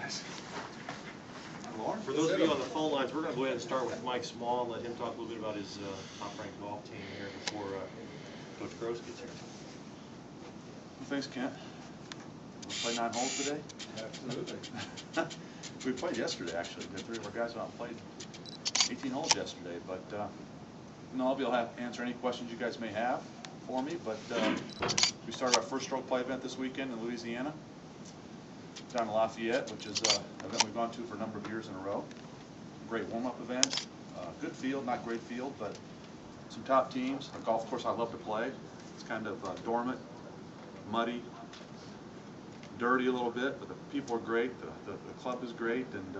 guys. Lauren? For those of you on the phone lines, we're going to go ahead and start with Mike Small and let him talk a little bit about his top-ranked golf team here before Coach Gross gets here. Well, thanks, Kent. We play 9 holes today? Absolutely. We played yesterday, actually. The 3 of our guys went out and played 18 holes yesterday. But no, I'll be able to answer any questions you guys may have for me. But we started our first stroke play event this weekend in Louisiana, down in Lafayette, which is an event we've gone to for a number of years in a row. Great warm-up event. Good field, not great field, but some top teams. A golf course I love to play. It's kind of dormant, muddy, dirty a little bit, but the people are great. The club is great, and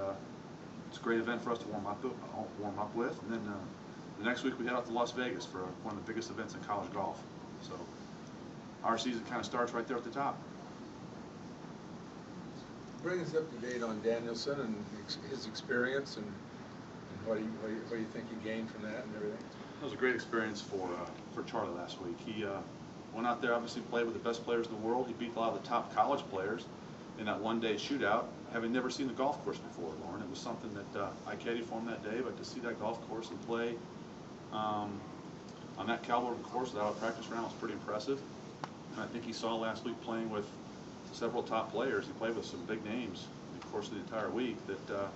it's a great event for us to warm up with. And then the next week we head out to Las Vegas for one of the biggest events in college golf. So our season kind of starts right there at the top. Bring us up to date on Danielson and his experience and what do you think he gained from that and everything? It was a great experience for Charlie last week. He went out there, obviously played with the best players in the world. He beat a lot of the top college players in that one-day shootout, having never seen the golf course before, Lauren. It was something that I caddied for him that day, but to see that golf course and play on that caliber of course without a practice round was pretty impressive. And I think he saw last week playing with several top players. He played with some big names in the course of the entire week that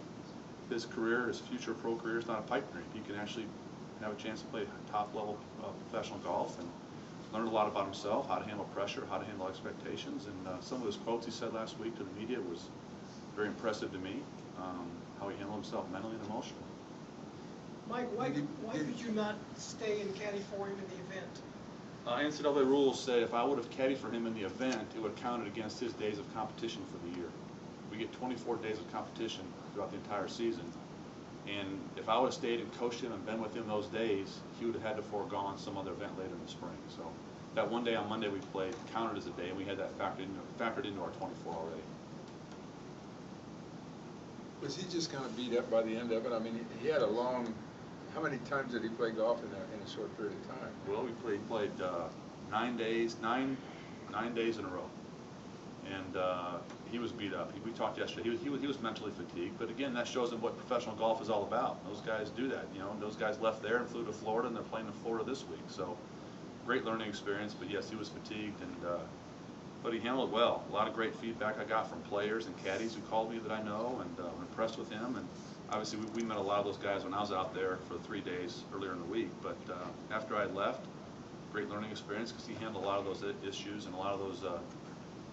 his career, his future pro career is not a pipe dream. He can actually have a chance to play top-level professional golf and learned a lot about himself, how to handle pressure, how to handle expectations, and some of his quotes he said last week to the media was very impressive to me, how he handled himself mentally and emotionally. Mike, why could you not stay and caddy for him in the event? NCAA rules say if I would have caddied for him in the event, it would have counted against his days of competition for the year. We get 24 days of competition throughout the entire season. And if I would have stayed and coached him and been with him those days, he would have had to forego some other event later in the spring. So that one day on Monday we played counted as a day, and we had that factored into our 24 already. Was he just kind of beat up by the end of it? I mean, he had a long. How many times did he play golf in a short period of time? Well, we played 9 days in a row, and he was beat up. We talked yesterday. He was mentally fatigued, but again, that shows him what professional golf is all about. Those guys do that. You know, those guys left there and flew to Florida, and they're playing in Florida this week. So, great learning experience. But yes, he was fatigued, but he handled it well. A lot of great feedback I got from players and caddies who called me that I know, and I'm impressed with him. And obviously, we met a lot of those guys when I was out there for 3 days earlier in the week. But after I left, great learning experience because he handled a lot of those issues and a lot of those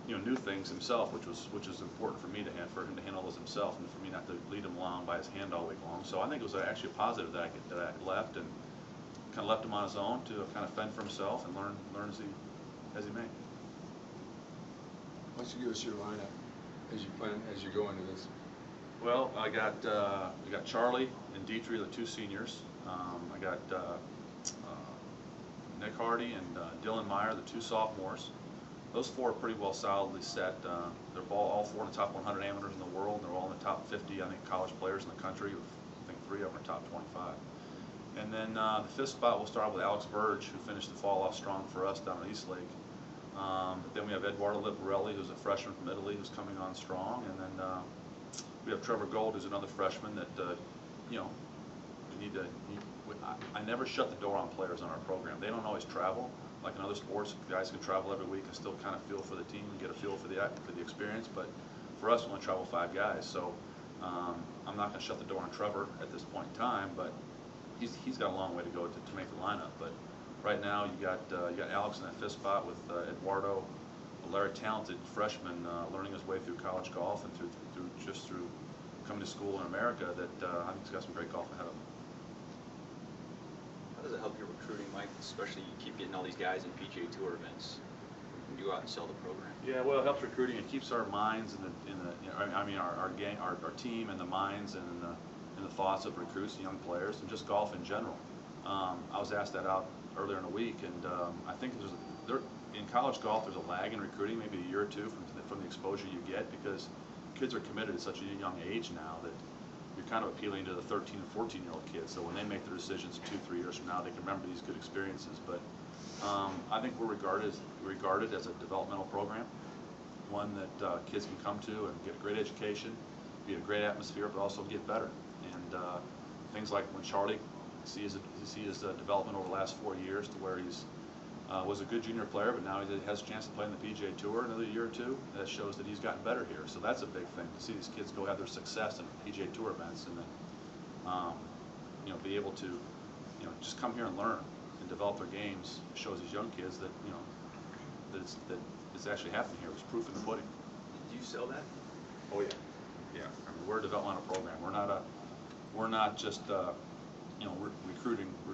new things himself, which is important for me for him to handle those himself, and for me not to lead him along by his hand all week long. So I think it was actually a positive that I left and kind of left him on his own to kind of fend for himself and learn as he may. Why don't you give us your lineup as you go into this? Well, we got Charlie and Dietrich, the 2 seniors. I got Nick Hardy and Dylan Meyer, the 2 sophomores. Those 4 are pretty well solidly set. They're all 4 in the top 100 amateurs in the world. They're all in the top 50, I think, college players in the country. I think 3 of them are top 25. And then the 5th spot, we'll start with Alex Burge, who finished the fall off strong for us down at East Lake. But then we have Eduardo Liparelli, who's a freshman from Italy, who's coming on strong. And then we have Trevor Gold, who's another freshman that, I never shut the door on players on our program. They don't always travel. Like in other sports, guys can travel every week and still kind of feel for the team and get a feel for the experience. But for us, we only travel 5 guys. So I'm not going to shut the door on Trevor at this point in time, but he's got a long way to go to make the lineup. But right now, you got Alex in that 5th spot with Eduardo, a very talented freshman learning his way through college golf and through coming to school in America that I think he's got some great golf ahead of him. How does it help your recruiting, Mike? Especially you keep getting all these guys in PGA Tour events. You can go out and sell the program. Yeah, well, it helps recruiting. It keeps our minds our team and the minds and in the thoughts of recruits and young players and just golf in general. I was asked that out earlier in the week, and I think in college golf there's a lag in recruiting, maybe a year or 2 from the exposure you get, because kids are committed at such a young age now that you're kind of appealing to the 13 and 14-year-old kids. So when they make their decisions 2-3 years from now, they can remember these good experiences. But I think we're regarded as a developmental program, one that kids can come to and get a great education, be a great atmosphere, but also get better. And things like when Charlie, see his development over the last 4 years to where he's was a good junior player, but now he has a chance to play in the PGA Tour another year or two. That shows that he's gotten better here. So that's a big thing to see these kids go have their success in PGA Tour events, and then you know, be able to, you know, just come here and learn and develop their games. Shows these young kids that, you know, that it's actually happening here. It's proof in the pudding. Do you sell that? Oh yeah, yeah. I mean, we're a developmental program. We're not just you know,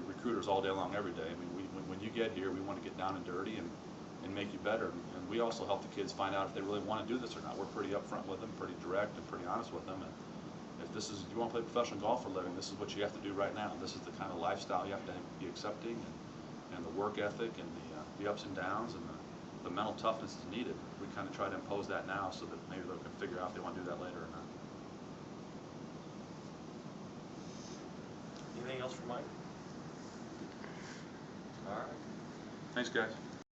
recruiters all day long every day. I mean, when you get here, we want to get down and dirty and make you better. And we also help the kids find out if they really want to do this or not. We're pretty upfront with them, pretty direct, and pretty honest with them. And if this is, you want to play professional golf for a living, this is what you have to do right now. This is the kind of lifestyle you have to be accepting, and the work ethic, and the ups and downs, and the mental toughness is needed. We kind of try to impose that now so that maybe they can figure out if they want to do that later or not. Anything else for Mike? All right. Thanks, guys.